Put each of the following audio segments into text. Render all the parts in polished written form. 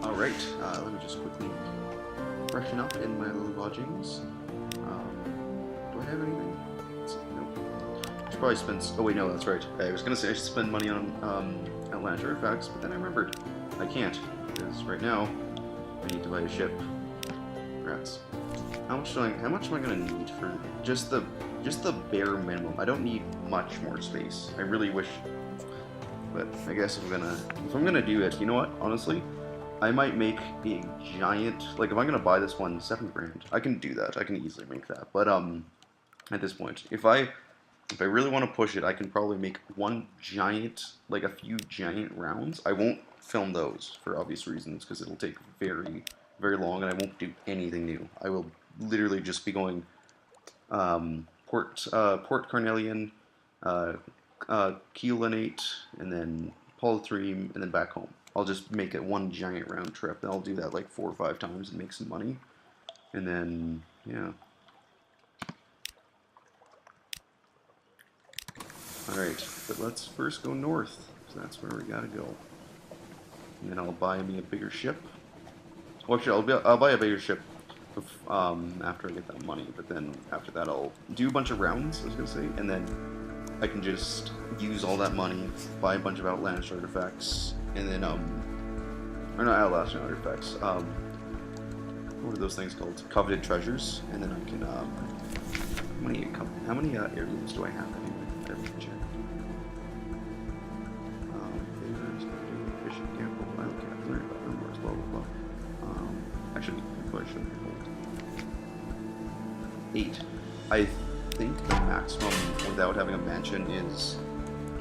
Alright, let me just quickly freshen up in my little lodgings. Do I have anything? Nope. I should probably spend. Oh, wait, no, that's right. I was gonna say I should spend money on outlandish artifacts, but then I remembered I can't, because right now I need to buy a ship. Rats. How much am I gonna need for just the bare minimum? I don't need much more space. I really wish, but I guess if I'm gonna do it, you know what? Honestly, I might make a giant, like if I'm gonna buy this one 7 grand, I can do that. I can easily make that. But at this point, if I really want to push it, I can probably make one giant, like a few giant rounds. I won't film those for obvious reasons because it'll take very, very long, and I won't do anything new. I will literally just be going Port Carnelian, Keelanate, and then Polythreme, and then back home. I'll just make it one giant round trip, and I'll do that like 4 or 5 times and make some money. And then, yeah. Alright, but let's first go north, so that's where we gotta go. And then I'll buy me a bigger ship. Well, actually, I'll buy a bigger ship after I get that money, but then after that I'll do a bunch of rounds, I was gonna say, and then I can just use all that money, buy a bunch of outlandish artifacts, and then, or not outlandish artifacts, what are those things called? Coveted treasures, and then I can, how many heirlooms do I have anyway? I haven't checked. Fishing camp, wild cat, learn about memoirs, blah blah blah. Actually, I probably shouldn't be hold. 8. I think the maximum without having a mansion is...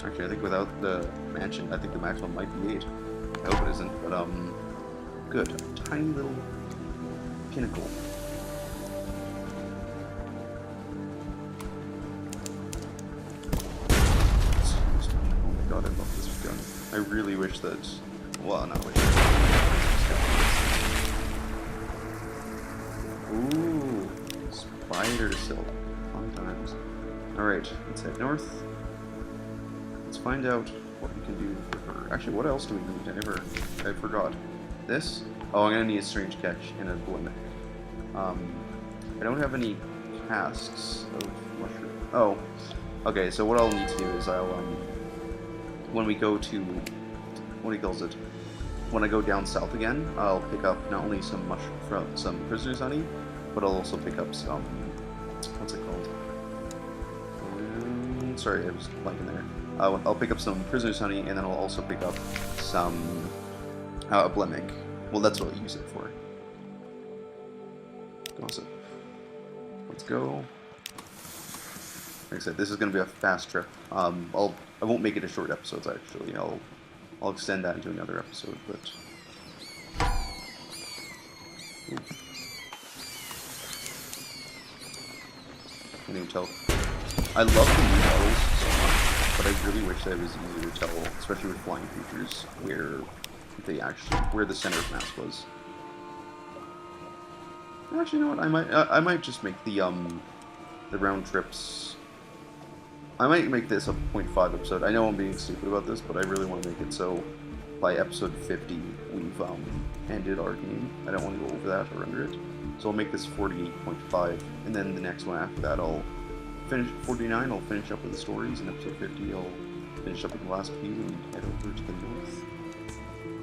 Actually, I think without the mansion, I think the maximum might be 8. I hope it isn't, but, good. A tiny little pinnacle. Oh my god, I love this gun. I really wish that... Well, not wish. Ooh, spider silk. Fun times. Alright, let's head north. Let's find out what we can do for her. Actually, what else do we need? I forgot. This? Oh, I'm gonna need a strange catch and a blemic. I don't have any casks of mushroom. Oh, okay, so what I'll need to do is I'll, when we go to, what he calls it? When I go down south again, I'll pick up not only some prisoner's honey, but I'll also pick up some, what's it called? Sorry, I was blanking there. I'll pick up some prisoner's honey, and then I'll also pick up some blemic. Well, that's what I'll use it for. Awesome. Let's go. Like I said, this is going to be a fast trip. I won't make it a short episodes actually. I'll extend that into another episode, but. Ooh. Can't even tell. I love the new models so much, but I really wish that it was easier to tell, especially with flying creatures, where the center of mass was. Actually, you know what? I might just make the round trips. I might make this a 0.5 episode. I know I'm being stupid about this, but I really want to make it so by episode 50 we've ended our game. I don't want to go over that or under it. So I'll make this 48.5, and then the next one after that I'll finish 49. I'll finish up with the stories, and episode 50 I'll finish up with the last few and head over to the north.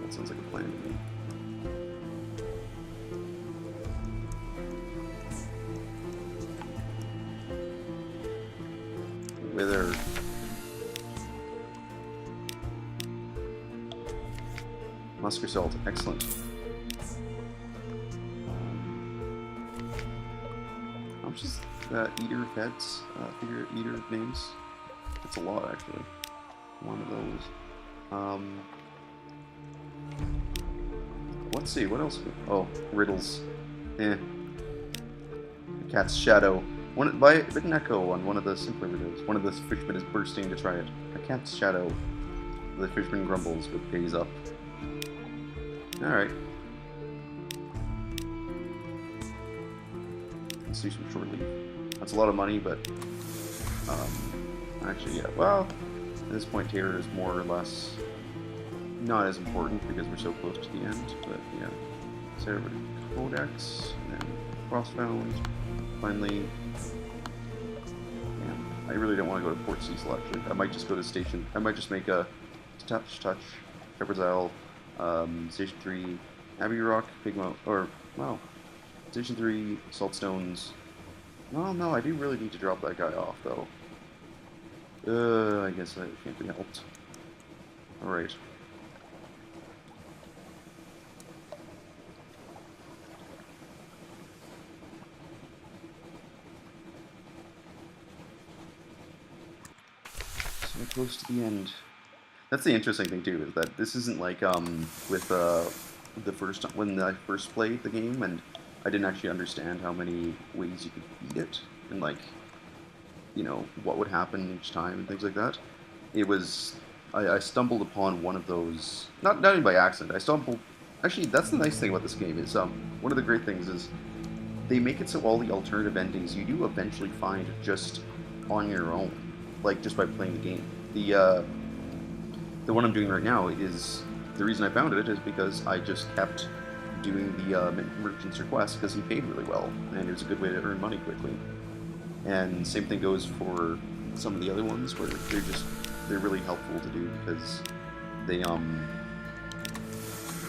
That sounds like a plan to me. Wither. Musker salt, excellent. How much is eater of heads? Eater of names? That's a lot, actually. One of those. Let's see, what else? Oh, riddles. The cat's shadow. By an echo on one of the simpler riddles. One of the fishermen is bursting to try it. A cat's shadow. The fisherman grumbles, but pays up. Alright. Let's do some short leave. That's a lot of money, but actually, yeah. Well, at this point, Taylor is more or less not as important because we're so close to the end, but yeah. So everybody Codex, and then Crossbound, finally. Yeah, I really don't want to go to Port Cecil actually. I might just go to Station, I might just make a Touch, Shepherd's Isle, Station 3, Abbey Rock, Big Mount, or, wow, Station 3, Saltstones. Well, no, I do really need to drop that guy off, though. I guess that can't be helped. Alright. So close to the end. That's the interesting thing too, is that this isn't like with the first when I first played the game, and I didn't actually understand how many ways you could beat it, and like, you know, what would happen each time and things like that. It was I stumbled upon one of those, not even by accident. I stumbled. Actually, that's the nice thing about this game is one of the great things is they make it so all the alternative endings you do eventually find just on your own, like just by playing the game. The one I'm doing right now is, the reason I found it is because I just kept doing the merchant's request because he paid really well, and it was a good way to earn money quickly. And same thing goes for some of the other ones where they're really helpful to do because they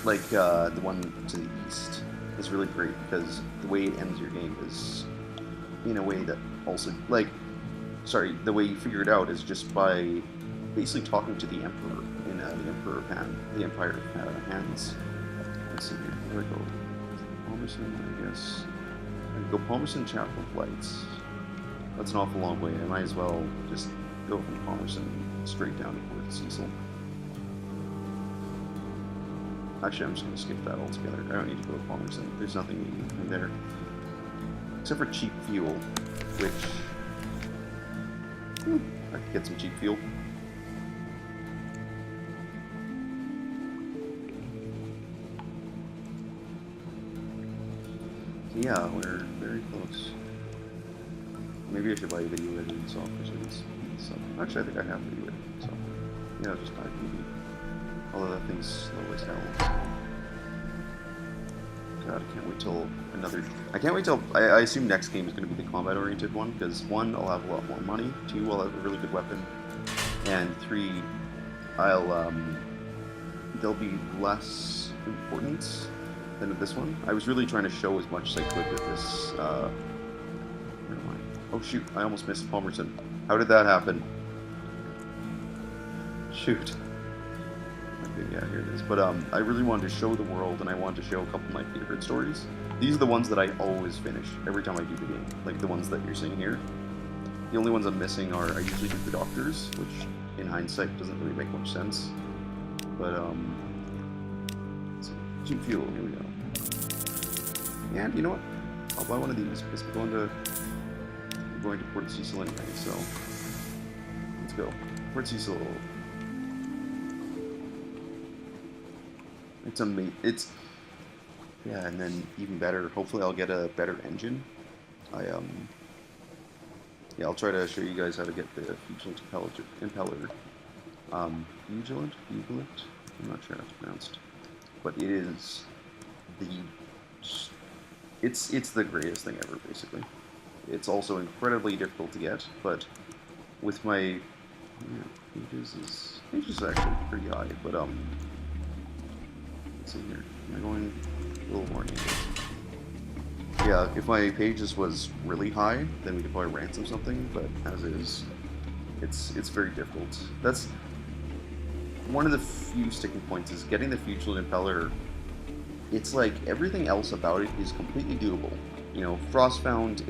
like the one to the east is really great because the way it ends your game is in a way that also, like, sorry, the way you figure it out is just by basically talking to the Emperor in the Empire of Hands. Let's see here. Where do I go? Palmerston, I guess. I can go Palmerston, Chapel of Lights. That's an awful long way. I might as well just go from Palmerston straight down to Port Cecil. Actually, I'm just going to skip that altogether. I don't need to go to Palmerston. There's nothing there. Except for cheap fuel, which I could get some cheap fuel. So yeah, we're very close. Maybe I should buy a video editing software so I can speed this up. Actually, I think I have video editing, so yeah, I'll just buy maybe. Although that thing's slow as hell. God, I can't wait till another. I can't wait till. I assume next game is going to be the combat-oriented one, because 1, I'll have a lot more money. 2, I'll have a really good weapon, and 3, there'll be less importance than with this one. I was really trying to show as much as I could with this. Where am I? Oh shoot! I almost missed Palmerston. How did that happen? Shoot. Okay, yeah, here it is. But I really wanted to show the world, and I wanted to show a couple of my favorite stories. These are the ones that I always finish every time I do the game, like the ones that you're seeing here. The only ones I'm missing are, I usually do the Doctors, which in hindsight doesn't really make much sense. But cheap fuel, here we go. And you know what? I'll buy one of these because we're going to Port Cecil anyway, so let's go. Port Cecil. It's amazing. Yeah, and then even better. Hopefully, I'll get a better engine. Yeah, I'll try to show you guys how to get the Fugilant impeller. Fugilant? I'm not sure how it's pronounced, but it is it's the greatest thing ever. Basically, it's also incredibly difficult to get, but with my pages is actually pretty high, but let's see here. Am I going a little more negative? Yeah, if my pages was really high, then we could probably ransom something, but as is, it's very difficult. That's one of the few sticking points, is getting the Fugilant impeller. It's like everything else about it is completely doable. You know, Frostbound,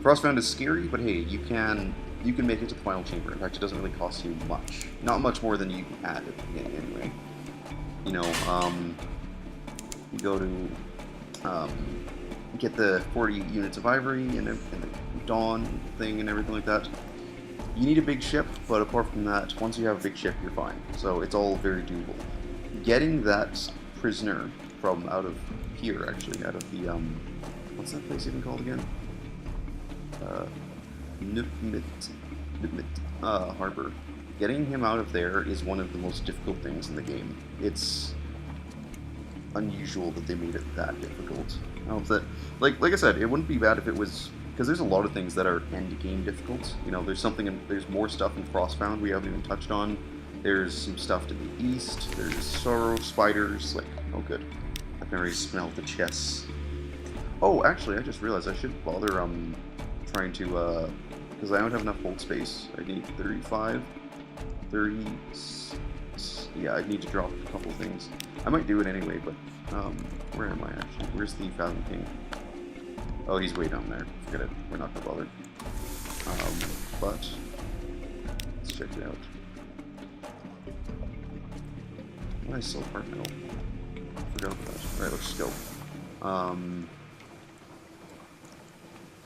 Frostbound is scary, but hey, you can make it to the final chamber. In fact, it doesn't really cost you much. Not much more than you add at the beginning anyway. You know, you go to get the 40 units of ivory and the dawn thing and everything like that. You need a big ship, but apart from that, once you have a big ship, you're fine. So it's all very doable. Getting that prisoner from out of here, actually, out of the what's that place even called again? Harbor. getting him out of there is one of the most difficult things in the game. It's unusual that they made it that difficult. I hope that, like I said, it wouldn't be bad if it was, because there's a lot of things that are end game difficult. You know, there's more stuff in Frostbound we haven't even touched on. There's some stuff to the east. There's sorrow spiders. Like, oh good, I've already smelled the chests. Oh, actually, I just realized I should bother trying to because I don't have enough hold space. I need 35, 30. Yeah, I need to drop a couple things. I might do it anyway, but where am I actually? Where's the Fathom King? Oh, he's way down there. Forget it. We're not gonna bother. But let's check it out. Nice little Heartmetal. Forgot about that. Alright, let's just go.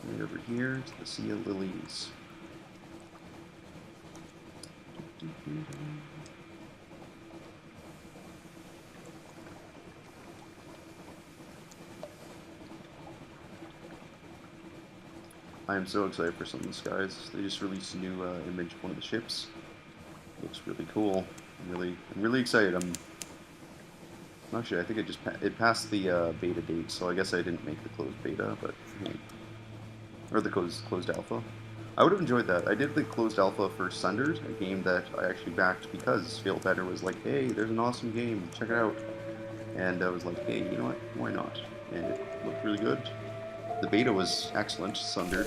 Right over here to the Sea of Lilies. I am so excited for Sunless Skies. They just released a new image of one of the ships. Looks really cool. I'm really excited. Actually, I think it passed the beta date, so I guess I didn't make the closed beta, but hey. Or the closed alpha. I would have enjoyed that. I did the closed alpha for Sundered, a game that I actually backed because Feel Better was like, hey, there's an awesome game, check it out. And I was like, hey, you know what? Why not? And it looked really good. The beta was excellent, Sundered.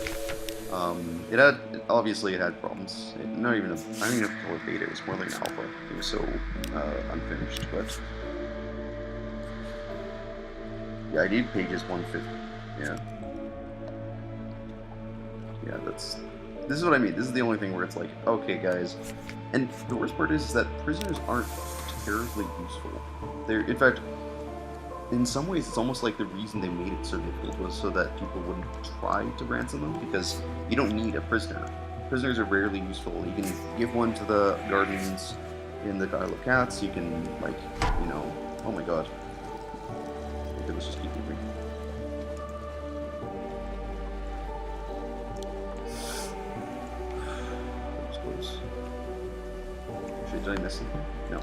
Obviously it had problems. I don't even have to call it beta, it was more like an alpha. It was so unfinished, but yeah, I need pages 150. Yeah. Yeah, this is what I mean. This is the only thing where it's like, okay guys. And the worst part is that prisoners aren't terribly useful. In fact, in some ways, it's almost like the reason they made it so difficult was so that people wouldn't try to ransom them, because you don't need a prisoner. Prisoners are rarely useful. You can give one to the guardians in the Dial of Cats. You can, like, you know, oh my god. Okay, let's just keep moving. That was close. Actually, did I miss something? No.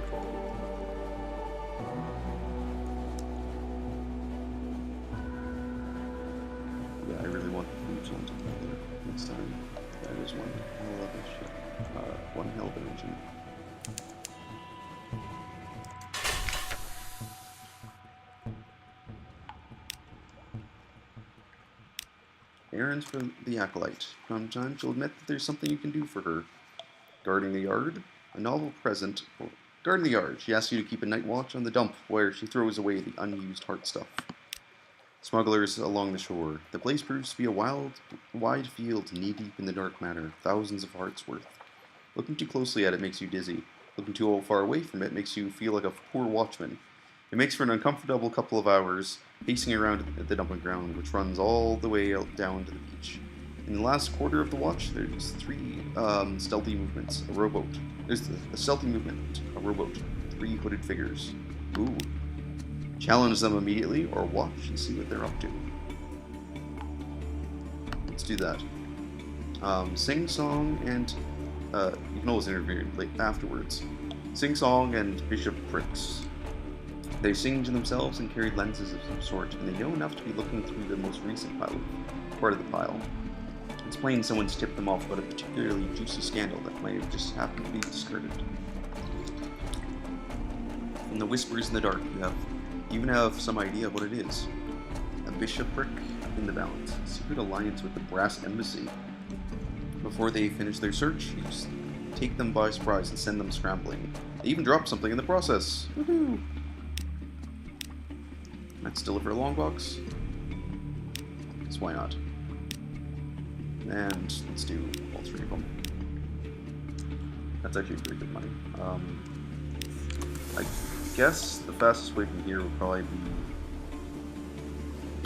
I really want the food zone to be there next time. That is one hell of a ship. One hell of an engine. Errands for the Acolyte. From time she'll admit that there's something you can do for her. Guarding the yard. A novel present. Guarding the yard. She asks you to keep a night watch on the dump where she throws away the unused heart stuff. Smugglers along the shore. The place proves to be a wide field knee-deep in the dark matter, thousands of hearts worth. Looking too closely at it makes you dizzy. Looking too far away from it makes you feel like a poor watchman. It makes for an uncomfortable couple of hours, pacing around at the dumping ground, which runs all the way out down to the beach. In the last quarter of the watch, there's three stealthy movements. A rowboat. There's a stealthy movement, a rowboat, 3 hooded figures. Ooh. Challenge them immediately, or watch and see what they're up to. Let's do that. Sing Song and you can always interview afterwards. Sing Song and Bishop Pricks. They sing to themselves and carry lenses of some sort, and they know enough to be looking through the most recent part of the pile. It's plain someone's tipped them off about a particularly juicy scandal that might have just happened to be discarded. From the whispers in the dark, you even have some idea of what it is. A bishopric in the balance, a secret alliance with the Brass Embassy. Before they finish their search, you just take them by surprise and send them scrambling. They even drop something in the process. Woohoo! Let's deliver a long box. Because why not? And let's do all 3 of them. That's actually pretty good money. I guess the fastest way from here would probably be...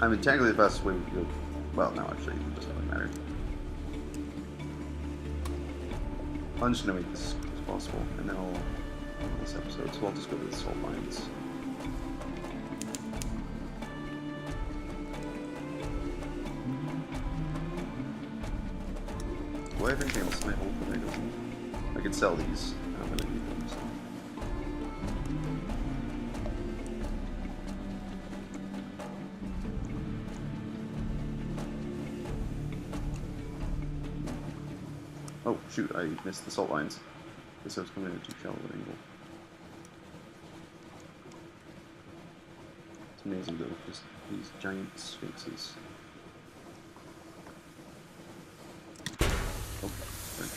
I mean, technically the fastest way would go... Well, no, actually, it doesn't really matter. I'm just going to make this as quick as possible, and then I'll end this episode, so I'll just go to the salt mines. Do I have anything else in my hold that I don't need? I can sell these. shoot, I missed the salt lines. Guess I was coming at too shallow an angle. It's amazing though, just these giant sphinxes. Oh, sorry.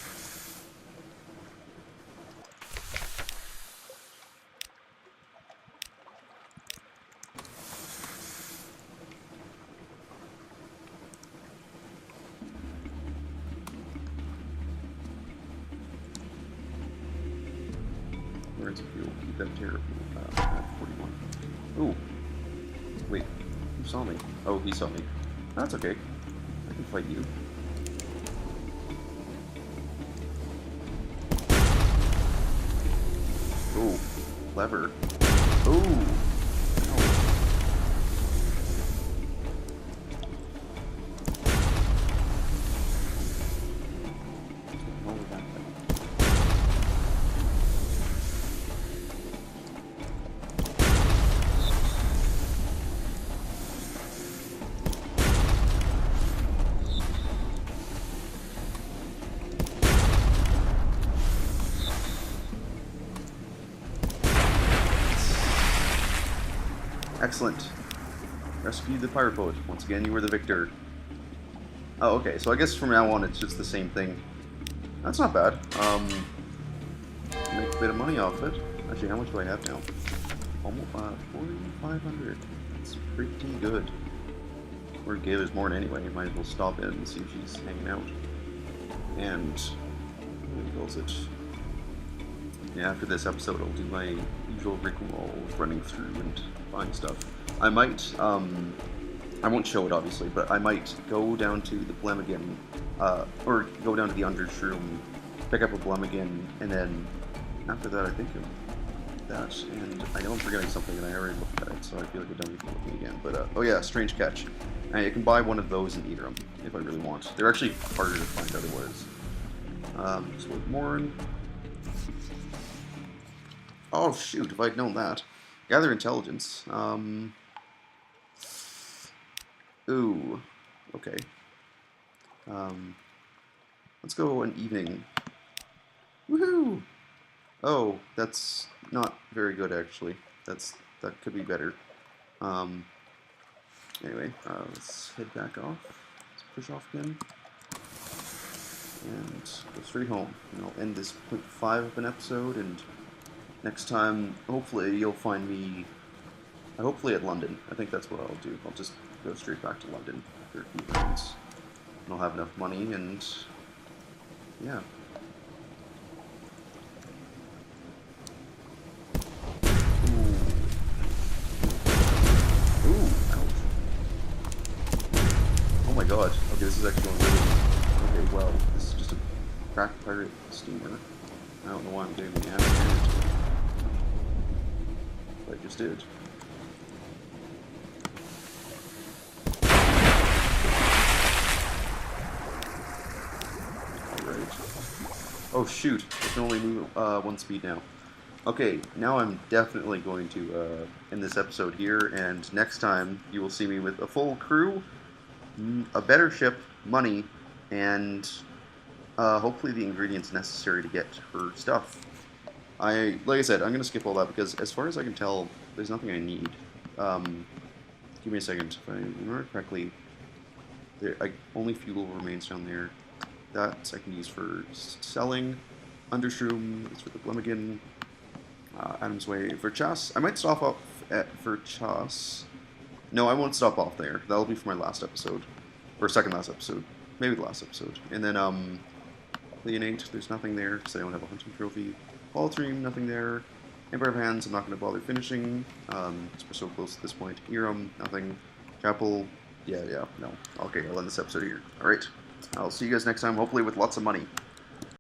Where's the fuel? Keep that terrible at 41. Ooh. Wait, who saw me? Oh, he saw me. That's okay. I can fight you. Ooh, lever. Ooh. Excellent. Rescue the pirate boat. Once again, you were the victor. Oh, okay. So I guess from now on, it's just the same thing. That's not bad. Make a bit of money off it. Actually, how much do I have now? Almost 4,500. That's pretty good. Or give is more anyway. Might as well stop in and see if she's hanging out. And what goes it? Yeah, after this episode, I'll do my usual rigmarole of running through and buying stuff. I might, I won't show it obviously, but I might go down to the Blemigan, or go down to the Undershroom, pick up a Blemigan, and then after that I think of that, and I know I'm forgetting something and I already looked at it, so I feel like I don't need to be looking again, but oh yeah, Strange Catch. And I can buy one of those and eat them if I really want. They're actually harder to find otherwise. So with Morin. Oh shoot, if I'd known that. Gather intelligence. Ooh. Okay. Let's go an evening. Woohoo! Oh, that's not very good actually. That could be better. Anyway, let's head back off. Let's push off again. And go straight home. And I'll end this 0.5 of an episode, and next time, hopefully, you'll find me, hopefully at London. I think that's what I'll do. I'll just go straight back to London after a few rounds. And I'll have enough money, and yeah. Ooh, ouch. Oh my god. Okay, this is actually going really... Okay, well, this is just a cracked pirate steamer. I don't know why I'm doing the ass. I just did. Alright. Oh shoot, I can only move one speed now. Okay, now I'm definitely going to end this episode here, and next time you will see me with a full crew, a better ship, money, and hopefully the ingredients necessary to get her stuff. Like I said, I'm going to skip all that because as far as I can tell, there's nothing I need. Give me a second. If I remember correctly, only fuel remains down there. That I can use for selling. Undershroom is for the Blemigan. Adam's Way for Chas. I might stop off for Chas. No, I won't stop off there. That'll be for my last episode. Or second last episode. Maybe the last episode. And then, Leonate, there's nothing there because I don't have a hunting trophy. Baldream, nothing there. Empire of Hands, I'm not going to bother finishing. Because we're so close at this point. Eram, nothing. Chapel, yeah, no. Okay, I'll end this episode here. Alright, I'll see you guys next time, hopefully with lots of money.